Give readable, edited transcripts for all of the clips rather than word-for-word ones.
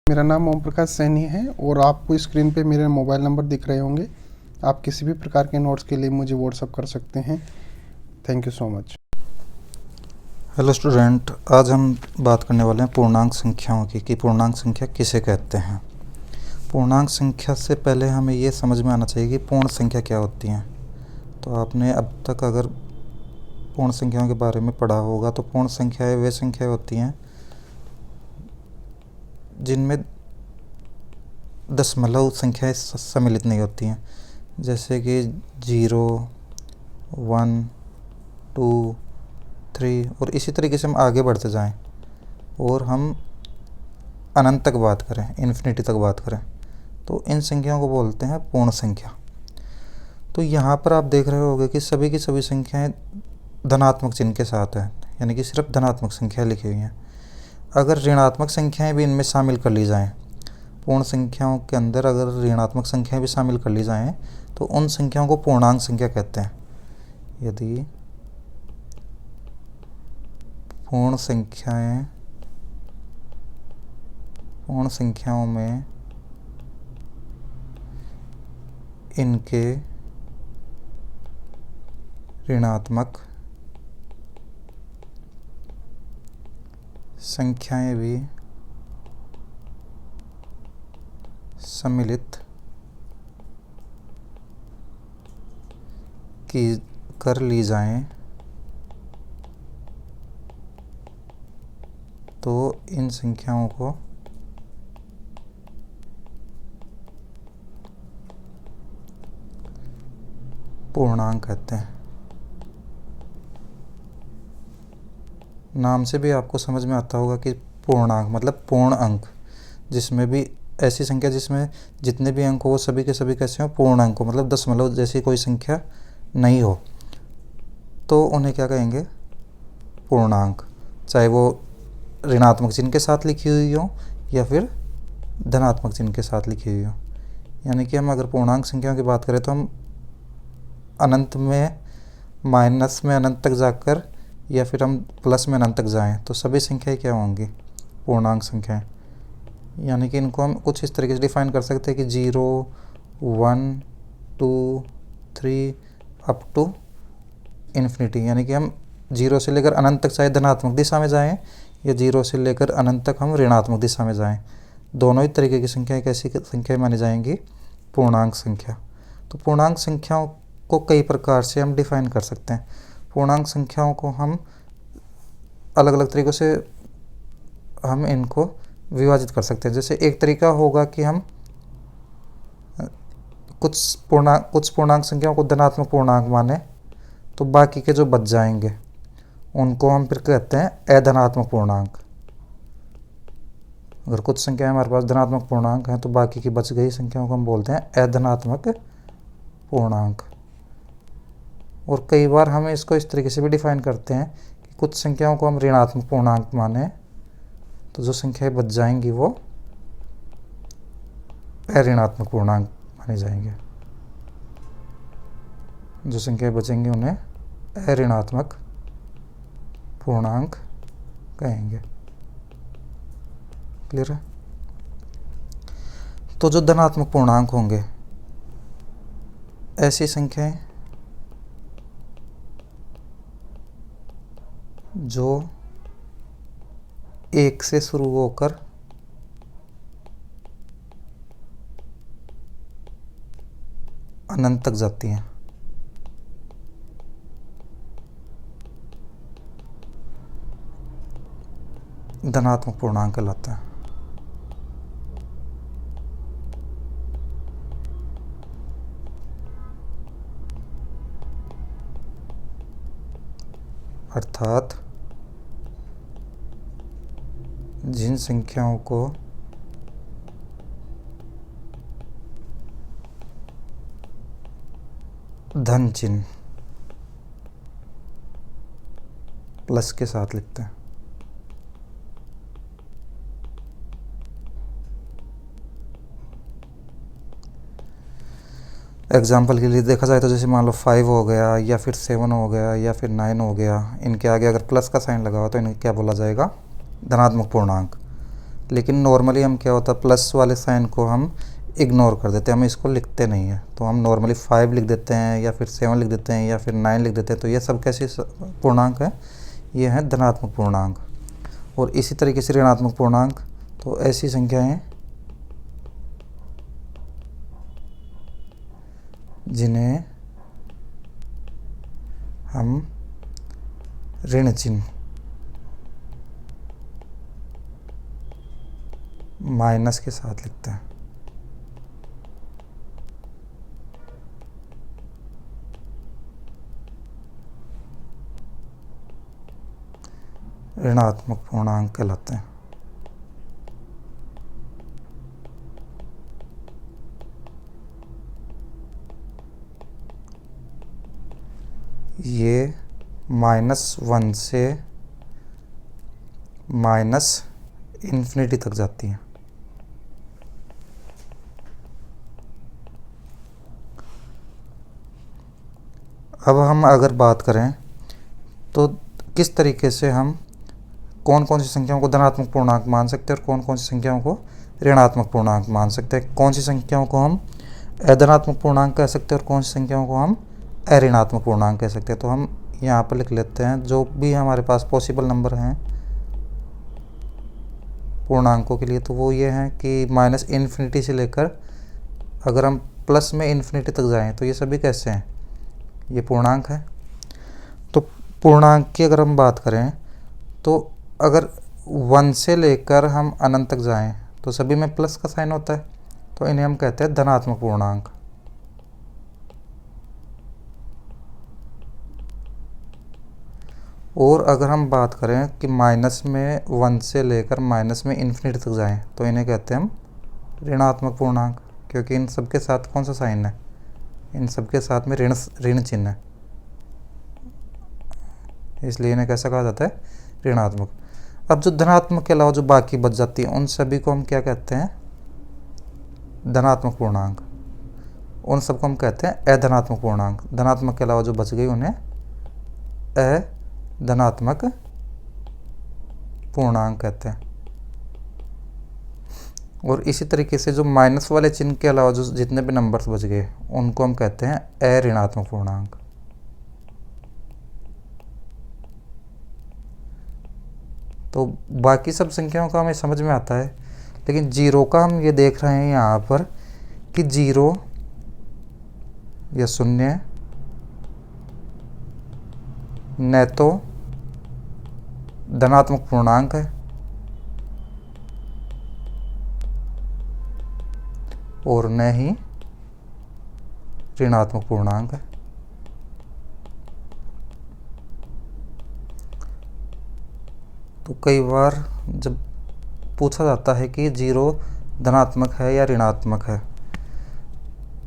मेरा नाम ओम प्रकाश सैनी है और आपको स्क्रीन पे मेरे मोबाइल नंबर दिख रहे होंगे। आप किसी भी प्रकार के नोट्स के लिए मुझे व्हाट्सअप कर सकते हैं। Thank you so much. Hello student, आज हम बात करने वाले हैं पूर्णांक संख्याओं की कि पूर्णांक संख्या किसे कहते हैं। पूर्णांक संख्या से पहले हमें ये समझ में आना चाहिए कि पूर्ण संख्या क्या होती हैं। तो आपने अब तक अगर पूर्ण संख्याओं के बारे में पढ़ा होगा तो पूर्ण संख्याएं वे संख्याएं होती हैं जिनमें दशमलव संख्याएं सम्मिलित नहीं होती हैं, जैसे कि 0, 1, 2, 3 और इसी तरीके से हम आगे बढ़ते जाएं और हम अनंत तक बात करें, इन्फिनिटी तक बात करें, तो इन संख्याओं को बोलते हैं पूर्ण संख्या। तो यहाँ पर आप देख रहे होंगे कि सभी की सभी संख्याएं धनात्मक चिन्ह के साथ हैं, यानी कि सिर्फ धनात्मक संख्या लिखी हुई हैं। अगर ऋणात्मक संख्याएं भी इनमें शामिल कर ली जाएं, पूर्ण संख्याओं के अंदर अगर ऋणात्मक संख्याएं भी शामिल कर ली जाएं तो उन संख्याओं को पूर्णांक संख्या कहते हैं। यदि पूर्ण संख्याओं में इनके ऋणात्मक संख्याएं भी सम्मिलित कर ली जाएं तो इन संख्याओं को पूर्णांक कहते हैं। नाम से भी आपको समझ में आता होगा कि पूर्णांक मतलब पूर्ण अंक, जिसमें भी ऐसी संख्या जिसमें जितने भी अंक हो वो सभी के सभी कैसे हो, पूर्ण अंक हो, मतलब दशमलव जैसी कोई संख्या नहीं हो, तो उन्हें क्या कहेंगे, पूर्णांक। चाहे वो ऋणात्मक चिन्ह के साथ लिखी हुई हो या फिर धनात्मक चिन्ह के साथ लिखी हुई हो। यानी कि हम अगर पूर्णांक संख्याओं की बात करें तो हम अनंत में माइनस में अनंत तक जाकर या फिर हम प्लस में अनंत तक जाएं तो सभी संख्याएं क्या होंगी, पूर्णांक संख्याएं। यानी कि इनको हम कुछ इस तरीके से डिफाइन कर सकते हैं कि 0, 1, 2, 3 अप टू इन्फिनिटी। यानी कि हम 0 से लेकर अनंत तक चाहे धनात्मक दिशा में जाएं या 0 से लेकर अनंत तक हम ऋणात्मक दिशा में जाएं, दोनों ही तरीके की संख्याएं कैसी संख्याएं मानी जाएंगी, पूर्णांक संख्या। तो पूर्णांक संख्याओं को कई प्रकार से हम डिफाइन कर सकते हैं। पूर्णांक संख्याओं को हम अलग अलग तरीक़ों से हम इनको विभाजित कर सकते हैं। जैसे एक तरीका होगा कि हम कुछ पूर्णांक संख्याओं को धनात्मक पूर्णांक माने तो बाकी के जो बच जाएंगे उनको हम फिर कहते हैं अधनात्मक पूर्णांक। अगर कुछ संख्याएं हमारे पास धनात्मक पूर्णांक हैं तो बाकी की बच गई संख्याओं को हम बोलते हैं अधनात्मक पूर्णांक। और कई बार हम इसको इस तरीके से भी डिफाइन करते हैं कि कुछ संख्याओं को हम ऋणात्मक पूर्णांक माने तो जो संख्याएं बच जाएंगी वो अऋणात्मक पूर्णांक माने जाएंगे। जो संख्याएं बचेंगी उन्हें अऋणात्मक पूर्णांक कहेंगे। क्लियर है? तो जो धनात्मक पूर्णांक होंगे ऐसी संख्याएं जो 1 से शुरू होकर अनंत तक जाती हैं, धनात्मक पूर्णांक कहलाता है। अर्थात जिन संख्याओं को धन चिन्ह प्लस के साथ लिखते हैं। एग्जाम्पल के लिए देखा जाए तो जैसे मान लो 5 हो गया या फिर 7 हो गया या फिर 9 हो गया, इनके आगे अगर प्लस का साइन लगा हो तो इन्हें क्या बोला जाएगा, धनात्मक पूर्णांक। लेकिन नॉर्मली हम क्या होता है प्लस वाले साइन को हम इग्नोर कर देते हैं, हम इसको लिखते नहीं हैं। तो हम नॉर्मली 5 लिख देते हैं या फिर 7 लिख देते हैं या फिर 9 लिख देते हैं। तो ये सब कैसे पूर्णांक है, ये हैं धनात्मक पूर्णांक। और इसी तरीके से ऋणात्मक पूर्णांक, तो ऐसी संख्याएं जिन्हें हम ऋण चिन्ह माइनस के साथ लिखते हैं। ऋणात्मक पूर्णांक कहलाते हैं। ये -1 से -∞ तक जाती हैं। अब हम अगर बात करें तो किस तरीके से हम कौन कौन सी संख्याओं को धनात्मक पूर्णांक मान सकते हैं और कौन कौन सी संख्याओं को ऋणात्मक पूर्णांक मान सकते हैं, कौन सी संख्याओं को हम अधनात्मक पूर्णांक कह सकते हैं और कौन सी संख्याओं को हम अऋणात्मक पूर्णांक कह सकते हैं। तो हम यहाँ पर लिख लेते हैं जो भी हमारे पास पॉसिबल नंबर हैं पूर्णांकों के लिए, तो वो ये हैं कि -∞ से लेकर अगर हम प्लस में ∞ तक जाएं तो ये सभी कैसे हैं, ये पूर्णांक है। तो पूर्णांक की अगर हम बात करें तो अगर 1 से लेकर हम अनंत तक जाएं तो सभी में प्लस का साइन होता है, तो इन्हें हम कहते हैं धनात्मक पूर्णांक। और अगर हम बात करें कि -1 से लेकर -∞ तक जाएं तो इन्हें कहते हैं हम ऋणात्मक पूर्णांक, क्योंकि इन सब के साथ कौन सा साइन है, इन सब के साथ में ऋण चिन्ह है, इसलिए इन्हें कैसा कहा जाता है, ऋणात्मक। अब जो धनात्मक के अलावा जो बाकी बच जाती है उन सभी को हम क्या कहते हैं, धनात्मक पूर्णांक। उन सबको हम कहते हैं अधनात्मक पूर्णांक। धनात्मक के अलावा जो बच गई उन्हें अधनात्मक पूर्णांक कहते हैं। और इसी तरीके से जो माइनस वाले चिन्ह के अलावा जो जितने भी नंबर्स बच गए उनको हम कहते हैं अऋणात्मक पूर्णांक। तो बाकी सब संख्याओं का हमें समझ में आता है, लेकिन जीरो का हम ये देख रहे हैं यहाँ पर कि जीरो या शून्य न तो धनात्मक पूर्णांक है और न ही ऋणात्मक पूर्णांक है। तो कई बार जब पूछा जाता है कि जीरो धनात्मक है या ऋणात्मक है,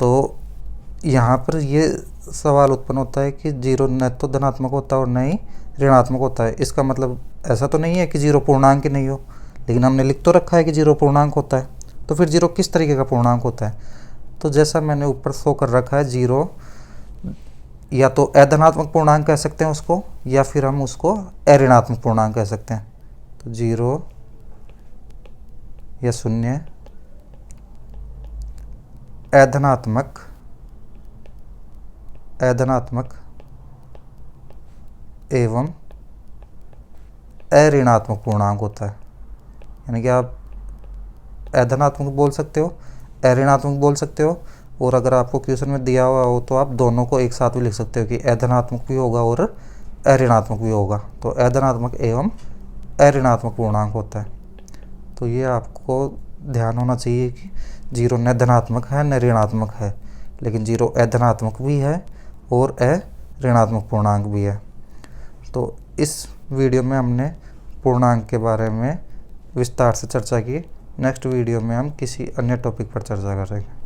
तो यहाँ पर ये सवाल उत्पन्न होता है कि जीरो न तो धनात्मक होता है और न ही ऋणात्मक होता है। इसका मतलब ऐसा तो नहीं है कि जीरो पूर्णांक ही नहीं हो, लेकिन हमने लिख तो रखा है कि जीरो पूर्णांक होता है, तो फिर जीरो किस तरीके का पूर्णांक होता है। तो जैसा मैंने ऊपर शो कर रखा है, जीरो या तो अधनात्मक पूर्णांक कह सकते हैं उसको, या फिर हम उसको अऋणात्मक पूर्णांक कह सकते हैं। तो जीरो या शून्य अधनात्मक एवं अऋणात्मक पूर्णांक होता है। यानी कि आप अधनात्मक बोल सकते हो, अऋणात्मक बोल सकते हो, और अगर आपको क्वेश्चन में दिया हुआ हो तो आप दोनों को एक साथ भी लिख सकते हो कि अधनात्मक भी होगा और अऋणात्मक भी होगा। तो अधनात्मक एवं अऋणात्मक पूर्णांक होता है। तो ये आपको ध्यान होना चाहिए कि जीरो न धनात्मक है न ऋणात्मक है, लेकिन जीरो अधनात्मक भी है और अऋणात्मक पूर्णांक भी है। तो इस वीडियो में हमने पूर्णांक के बारे में विस्तार से चर्चा की। नेक्स्ट वीडियो में हम किसी अन्य टॉपिक पर चर्चा करेंगे।